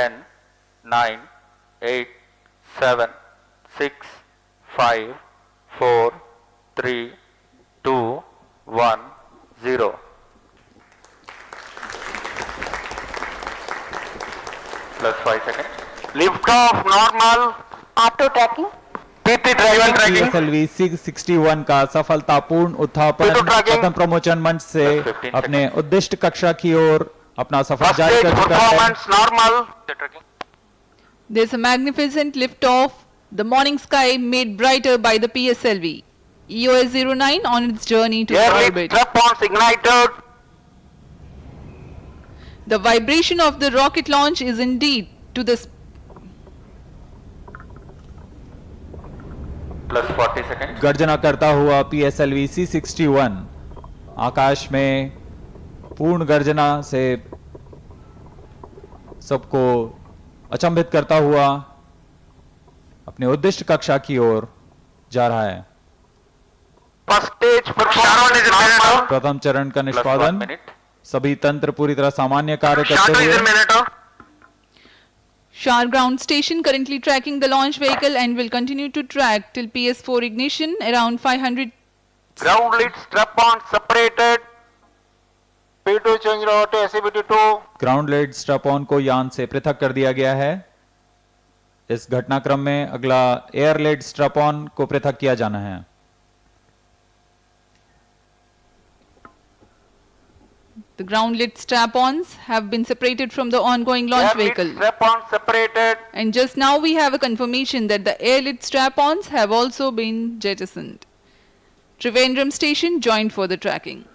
10, 9, 8, 7, 6, 5, 4, 3, 2, 1, 0. Plus 5 seconds. Lift off normal. Auto tracking. PT driver tracking. PSLV 661 का सफलतापूर्ण उत्थापन Auto tracking. प्रथम प्रमोचन मंच से Plus 15 अपने उद्दिष्ट कक्षा की ओर अपना सफर First जारी stage कर चुका है। performance normal. There's a magnificent liftoff. The morning sky made brighter by the PSLV. EOS 09 on its journey to Air lift orbit. strap-ons ignited. The vibration of the rocket launch is indeed to the Plus 40 seconds. गर्जना करता हुआ PSLV C61 आकाश में पूर्ण गर्जना से सबको अचंभित करता हुआ अपने उद्दिष्ट कक्षा की ओर जा रहा है। First stage performance normal. प्रथम चरण का Plus 1 निष्पादन minute. सभी तंत्र पूरी तरह सामान्य कार्य करते Shuttle is हुए in minute. Shar ground station currently tracking the launch vehicle and will continue to track till PS4 ignition around 500. Ground lead strap-on separated. P2 change over to SCBT2. Ground lead strap on को यान से पृथक कर दिया गया है। इस घटनाक्रम में अगला एयर लेड स्ट्रैप ऑन को पृथक किया जाना है। The ground lit strap-ons have been separated from the ongoing launch Air lead vehicle. strap-on separated. And just now we have a confirmation that the air lit strap-ons have also been jettisoned. Trivandrum station joined for the tracking.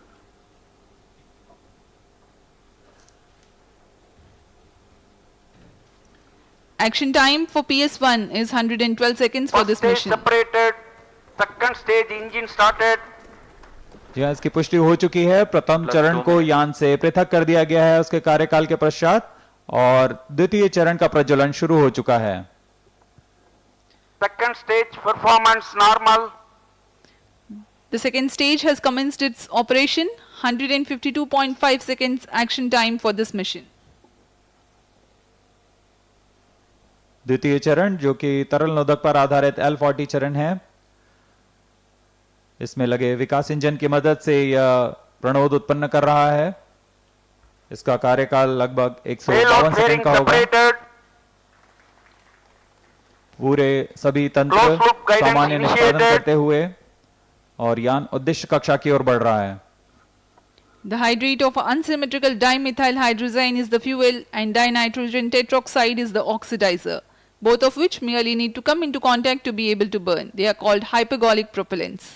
Action time for PS1 is 112 seconds for First this stage mission. separated. Second stage engine started. जी हाँ, इसकी पुष्टि हो चुकी है। प्रथम Plus चरण 2 को यान से पृथक कर दिया गया है उसके कार्यकाल के पश्चात और द्वितीय चरण का प्रज्वलन शुरू हो चुका है। Second stage performance normal. The second stage has commenced its operation. 152.5 seconds action time for this mission. द्वितीय चरण जो कि तरल नोदक पर आधारित L40 चरण है, इसमें लगे विकास इंजन की मदद से यह प्रणोद उत्पन्न कर रहा है। इसका कार्यकाल लगभग 152 Payload सेकंड fairing का होगा। separated. पूरे सभी तंत्र Close loop guidance सामान्य निष्पादन initiated. करते हुए और यान उद्दिष्ट कक्षा की ओर बढ़ रहा है। The hydrate of unsymmetrical dimethyl hydrazine is the fuel and dinitrogen tetroxide is the oxidizer, both of which merely need to come into contact to be able to burn. They are called hypergolic propellants.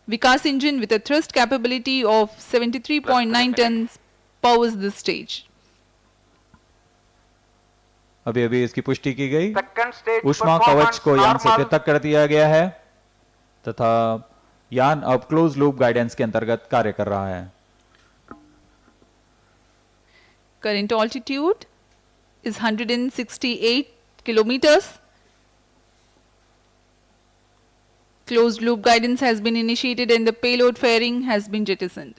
Vikas engine with a thrust capability of 73.9 tons powers this stage. अभी अभी इसकी पुष्टि की गई। Second stage ऊष्मा performance कवच को यान से normal. पृथक कर दिया गया है तथा यान अब क्लोज लूप गाइडेंस के अंतर्गत कार्य कर रहा है। Current altitude is 168 kilometers. Closed loop guidance has been initiated and the payload fairing has been jettisoned.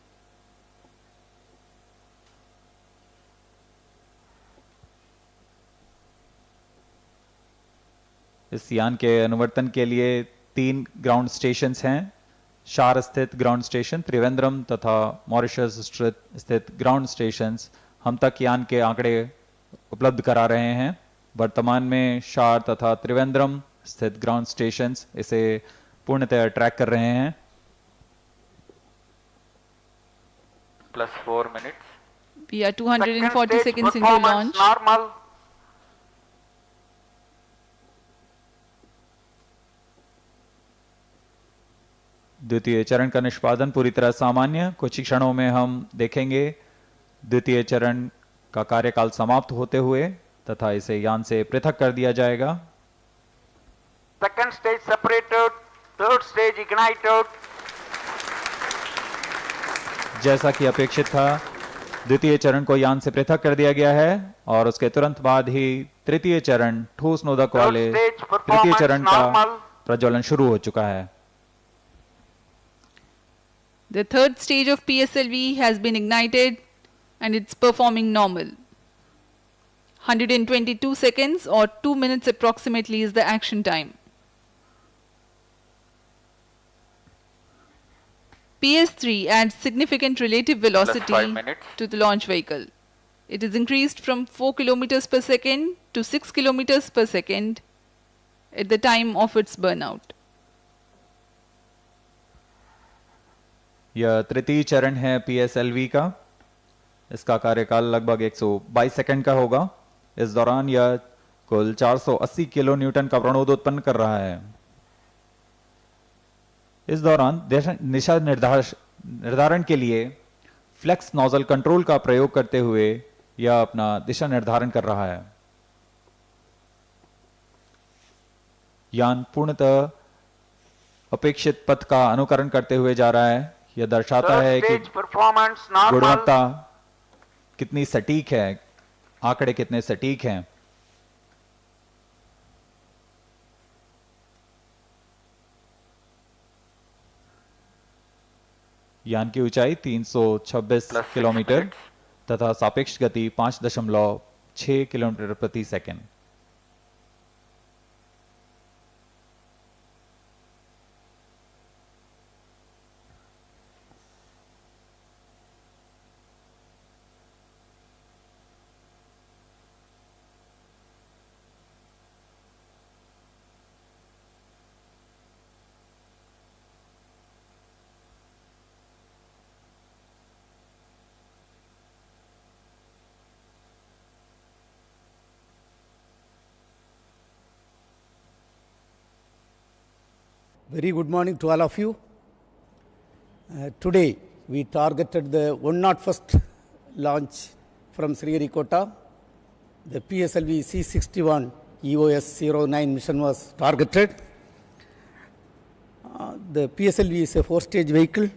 इस यान के अनुवर्तन के लिए 3 ग्राउंड स्टेशंस हैं। शार स्थित ग्राउंड स्टेशन, त्रिवेंद्रम तथा मॉरिशस स्थित ग्राउंड स्टेशंस हम तक यान के आंकड़े उपलब्ध करा रहे हैं। वर्तमान में शार तथा त्रिवेंद्रम स्थित ग्राउंड स्टेशंस इसे पूर्णतः ट्रैक कर रहे हैं। Plus 4 minutes. We are 240 Second stage seconds into performance launch. normal. द्वितीय चरण का निष्पादन पूरी तरह सामान्य। कुछ ही क्षणों में हम देखेंगे द्वितीय चरण का कार्यकाल समाप्त होते हुए तथा इसे यान से पृथक कर दिया जाएगा। Second stage separated. Third stage ignited. जैसा कि अपेक्षित था, द्वितीय चरण को यान से पृथक कर दिया गया है और उसके तुरंत बाद ही तृतीय चरण ठोस नोदक वाले Third stage तृतीय performance चरण का normal. प्रज्वलन शुरू हो चुका है। The third stage of PSLV has been ignited and it's performing normal. 122 seconds or 2 minutes approximately is the action time. PS3 adds significant relative velocity 5 minutes. to the launch vehicle. It is increased from 4 kilometers per second to 6 kilometers per second at the time of its burnout. यह तृतीय चरण है PSLV का। इसका कार्यकाल लगभग 122 second का होगा। इस दौरान यह कुल 480 किलो न्यूटन का प्रणोद उत्पन्न कर रहा है। इस दौरान दिशा निर्धारण के लिए फ्लेक्स नोजल कंट्रोल का प्रयोग करते हुए यह अपना दिशा निर्धारण कर रहा है। यान पूर्णतः अपेक्षित पथ का अनुकरण करते हुए जा रहा है। यह दर्शाता Third है कि stage performance normal. गुणवत्ता कितनी सटीक है, आंकड़े कितने सटीक हैं। यान की ऊंचाई 326 Plus 6 किलोमीटर minutes. तथा सापेक्ष गति 5.6 किलोमीटर प्रति second. Very good morning to all of you. Today we targeted the 101st launch from Sriharikota. The PSLV C61 EOS 09 mission was targeted. The PSLV is a 4-stage vehicle.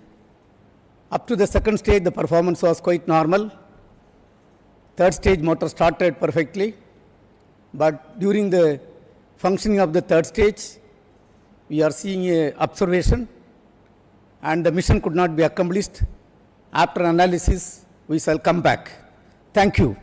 Up to the second stage, the performance was quite normal. Third stage motor started perfectly. But during the functioning of the third stage, we are seeing a observation and the mission could not be accomplished. After analysis, we shall come back. Thank you.